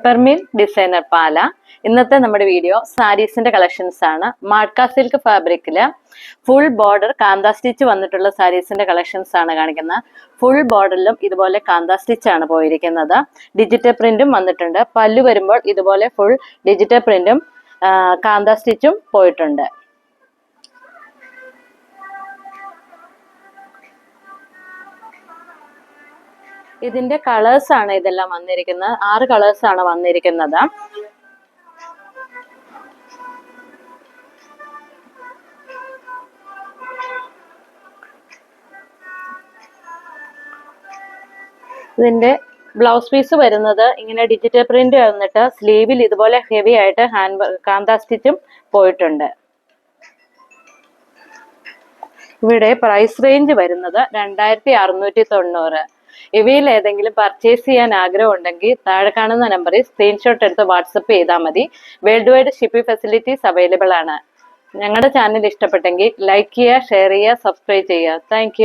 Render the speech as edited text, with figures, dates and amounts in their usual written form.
പെർമിൻ designer പാല. ഇന്നത്തെ നമ്മുടെ video സാരീസിന്റെ collections ആണ്. മാഡ്ക സിൽക്ക് ഫാബ്രിക്കില് ഫുൾ ബോർഡർ കാന്ത സ്റ്റിച്ച് വന്നിട്ടുള്ള സാരീസിന്റെ കളക്ഷൻസ് ആണ് കാണിക്കുന്നത്. ഫുൾ ബോർഡറിലും ഇതുപോലെ കാന്ത സ്റ്റിച്ച് ആണ് പോയിരിക്കുന്നത്. ഡിജിറ്റൽ പ്രിന്റും വന്നിട്ടുണ്ട്. പല്ലു വരുമ്പോൾ ഇതുപോലെ ഫുൾ ഡിജിറ്റൽ പ്രിന്റും കാന്ത സ്റ്റിച്ചും പോയിട്ടുണ്ട്. ഇതിന്റെ കളേഴ്സ് ആണ് ഇതെല്ലാം വന്നിരിക്കുന്നത്. 6 കളേഴ്സ് ആണ് വന്നിരിക്കുന്നത്. ഇതിന്റെ ബ്ലൗസ് പീസ് വരുന്നത് ഇങ്ങനെ ഡിജിറ്റൽ പ്രിന്റ് വന്നിട്ട് സ്ലീവിൽ ഇതുപോലെ ഹെവി ആയിട്ട് കാന്ത സ്റ്റിച്ചും പോയിട്ടുണ്ട്. ഇവിടെ പ്രൈസ് റേഞ്ച് വരുന്നത് 2690. ഇവയിൽ ഏതെങ്കിലും പർച്ചേസ് ചെയ്യാൻ ആഗ്രഹം ഉണ്ടെങ്കിൽ താഴെ കാണുന്ന നമ്പറിൽ സ്ക്രീൻഷോട്ട് എടുത്ത് വാട്സപ്പ് ചെയ്താൽ മതി. World wide shipping facilities available ആണ്. ഞങ്ങളുടെ ചാനൽ ഇഷ്ടപ്പെട്ടെങ്കിൽ ലൈക്ക് ചെയ്യുക, ഷെയർ ചെയ്യുക, സബ്സ്ക്രൈബ് ചെയ്യുക. താങ്ക്